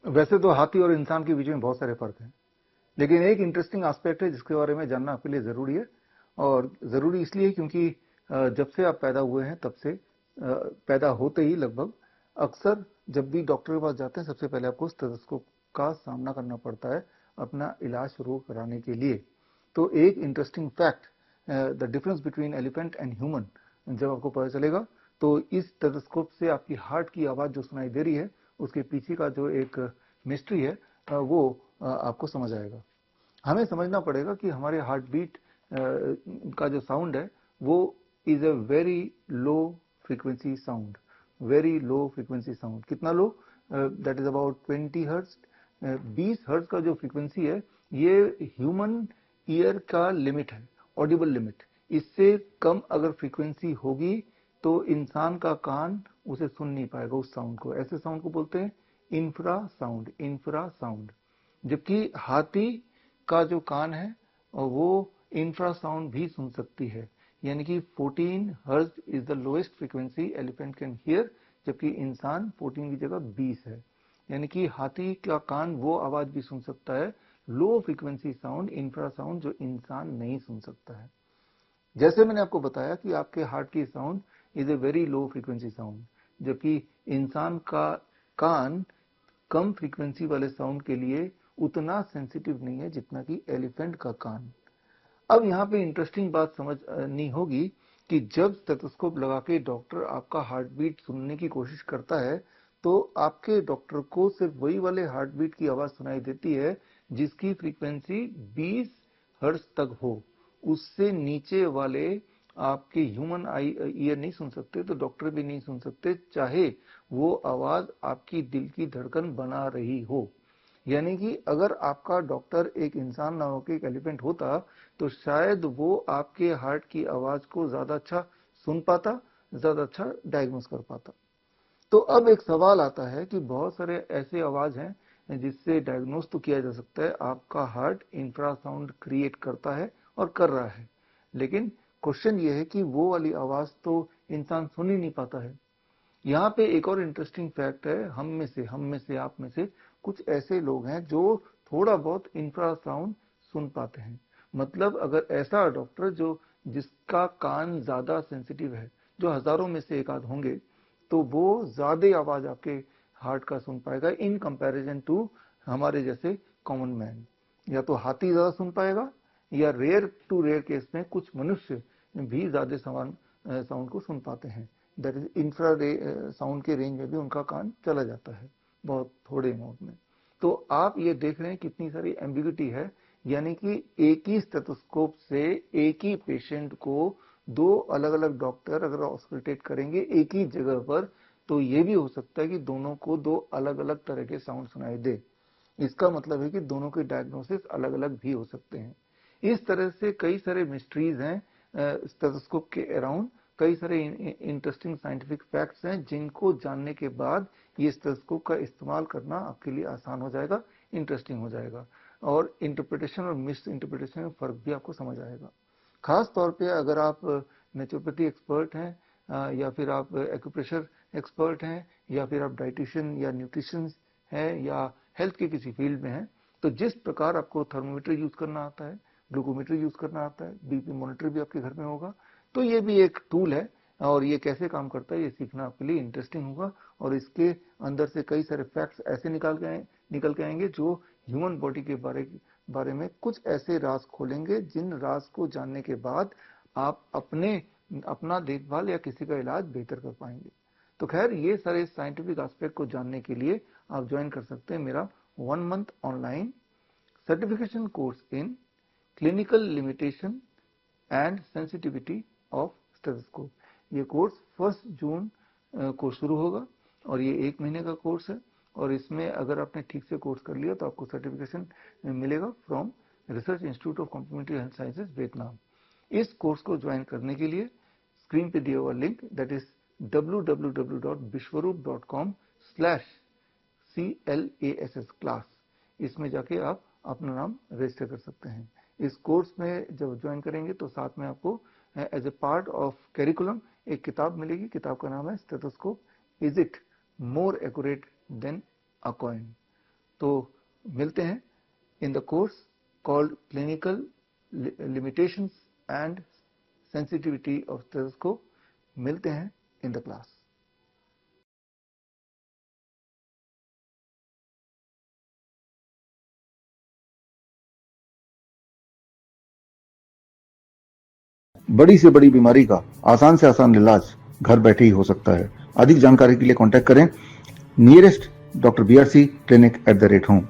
वैसे तो हाथी और इंसान के बीच में बहुत सारे फर्क हैं, लेकिन एक इंटरेस्टिंग एस्पेक्ट है जिसके बारे में जानना आपके लिए ज़रूरी है। और ज़रूरी इसलिए क्योंकि जब से आप पैदा हुए हैं तब से पैदा होते ही लगभग अक्सर जब भी डॉक्टर के पास जाते हैं सबसे पहले आपको स्टेथोस्कोप का सामना करना पड़ता है अपना इलाज शुरू कराने के लिए। तो एक interesting fact, the difference between elephant and human जब आपको पता चलेगा तो इस स्टेथोस्कोप से आपकी हार्ट की आवाज़ जो सुनाई दे रही है उसके पीछे का जो एक मिस्ट्री है वो आपको समझ आएगा। हमें समझना पड़ेगा कि हमारे हार्ट बीट का जो साउंड है वो is a very low frequency sound, very low frequency sound. कितना low? That is about 20 hertz. 20 hertz का जो फ्रीक्वेंसी है ये ह्यूमन ईयर का लिमिट है, ऑडिबल लिमिट। इससे कम अगर फ्रीक्वेंसी होगी तो इंसान का कान उसे सुन नहीं पाएगा उस साउंड को। ऐसे साउंड को बोलते हैं इंफ्रा साउंड, इंफ्रा साउंड। जबकि हाथी का जो कान है वो इंफ्रासाउंड भी सुन सकती है, यानी कि 14 hertz is the lowest frequency elephant can hear, जबकि इंसान 14 की जगह 20 है। यानी कि हाथी का कान वो आवाज भी सुन सकता है, लो फ्रीक्वेंसी साउंड, इंफ्रासाउंड, जो इंसान नहीं सुन सकता है। जैसे मैंने आपको बताया कि आपके हार्ट की sound is a very low frequency sound, जबकि इंसान का कान कम फ्रीक्वेंसी वाले साउंड के लिए उतना सेंसिटिव नहीं है जितना कि एलिफेंट का कान। अब यहाँ पे इंटरेस्टिंग बात समझनी होगी कि जब स्टेथोस्कोप लगा के डॉक्टर आपका हार्ट बीट सुनने की कोशिश करता है तो आपके डॉक्टर को सिर्फ वही वाले हार्ट बीट की आवाज सुनाई देती है जिसकी फ्रीक्वेंसी 20 हर्ट्ज तक हो। उससे नीचे वाले आपके ह्यूमन आई ईयर नहीं सुन सकते, तो डॉक्टर भी नहीं सुन सकते, चाहे वो आवाज आपकी दिल की धड़कन बना रही हो। यानी कि अगर आपका डॉक्टर एक इंसान ना होकर एक एलिफेंट होता तो शायद वो आपके हार्ट की आवाज को ज्यादा अच्छा सुन पाता, ज्यादा अच्छा डायग्नोस कर पाता। तो अब एक सवाल आता है कि बहुत सारे ऐसे आवाज हैं जिससे डायग्नोस तो किया जा सकता है आपका हार्ट इंफ्रासाउंड क्रिएट करता है और कर रहा है, लेकिन क्वेश्चन ये है कि वो वाली आवाज तो इंसान सुन ही नहीं पाता है। यहाँ पे एक और इंटरेस्टिंग फैक्ट है, हम में से आप में से कुछ ऐसे लोग हैं जो थोड़ा बहुत इंफ्रासाउंड सुन पाते हैं। मतलब अगर ऐसा डॉक्टर जो जिसका कान ज्यादा सेंसिटिव है, जो हजारों में से एक आध होंगे, तो वो ज्यादा आवाज आपके हार्ट का सुन पाएगा इन कंपैरिजन टू हमारे जैसे कॉमन मैन। या तो हाथी ज्यादा सुन पाएगा या रेयर टू रेयर केस में कुछ मनुष्य भी ज्यादा साउंड को सुन पाते हैं। दैट इज इंफ्रा साउंड के रेंज में भी उनका कान चला जाता है बहुत थोड़े अमाउंट में। तो आप ये देख रहे हैं कितनी सारी एम्बिग्यूटी है, यानी कि एक ही स्टेथोस्कोप से एक ही पेशेंट को दो अलग अलग डॉक्टर अगर ऑस्कल्टेट करेंगे एक ही जगह पर, तो ये भी हो सकता है कि दोनों को दो अलग अलग तरह के साउंड सुनाई दे। इसका मतलब है कि दोनों के डायग्नोसिस अलग अलग भी हो सकते हैं। इस तरह से कई सारे मिस्ट्रीज हैं स्टेथोस्कोप के अराउंड, कई सारे इंटरेस्टिंग साइंटिफिक फैक्ट्स हैं जिनको जानने के बाद ये स्टेथोस्कोप का इस्तेमाल करना आपके लिए आसान हो जाएगा, इंटरेस्टिंग हो जाएगा, और इंटरप्रिटेशन और मिस इंटरप्रिटेशन में फर्क भी आपको समझ आएगा। खास तौर पे अगर आप नेचुरोपैथी एक्सपर्ट हैं या फिर आप एक्यूप्रेशर एक्सपर्ट हैं या फिर आप डाइटिशियन या न्यूट्रिशन हैं या हेल्थ के किसी फील्ड में हैं, तो जिस प्रकार आपको थर्मोमीटर यूज करना आता है, ग्लूकोमीटर यूज करना आता है, बीपी मॉनिटर भी आपके घर में होगा, तो ये भी एक टूल है और ये कैसे काम करता है ये सीखना आपके लिए इंटरेस्टिंग होगा। और इसके अंदर से कई सारे फैक्ट्स ऐसे निकल के आएंगे जो ह्यूमन बॉडी के बारे में कुछ ऐसे राज खोलेंगे जिन राज को जानने के बाद आप अपना देखभाल या किसी का इलाज बेहतर कर पाएंगे। तो खैर ये सारे साइंटिफिक एस्पेक्ट को जानने के लिए आप ज्वाइन कर सकते हैं मेरा 1 month online certification course in clinical limitation and sensitivity of stethoscope. ये कोर्स 1 जून को शुरू होगा और ये 1 महीने का कोर्स है, और इसमें अगर आपने ठीक से कोर्स कर लिया तो आपको सर्टिफिकेशन मिलेगा from research institute of complementary health sciences Vietnam. इस कोर्स को ज्वाइन करने के लिए स्क्रीन पे दिया हुआ link, that is www.bishwaroop.com/CLASS class, इसमें जाके आप अपना नाम रजिस्टर कर सकते हैं। इस कोर्स में जब ज्वाइन करेंगे तो साथ में आपको as a part of curriculum एक किताब मिलेगी। किताब का नाम है stethoscope, is it more accurate than a coin. तो मिलते हैं in the course called clinical limitations and sensitivity of stethoscope. मिलते हैं इन द क्लास। बड़ी से बड़ी बीमारी का आसान से आसान इलाज घर बैठे ही हो सकता है। अधिक जानकारी के लिए कांटेक्ट करें नियरेस्ट डॉक्टर BRC clinic@home।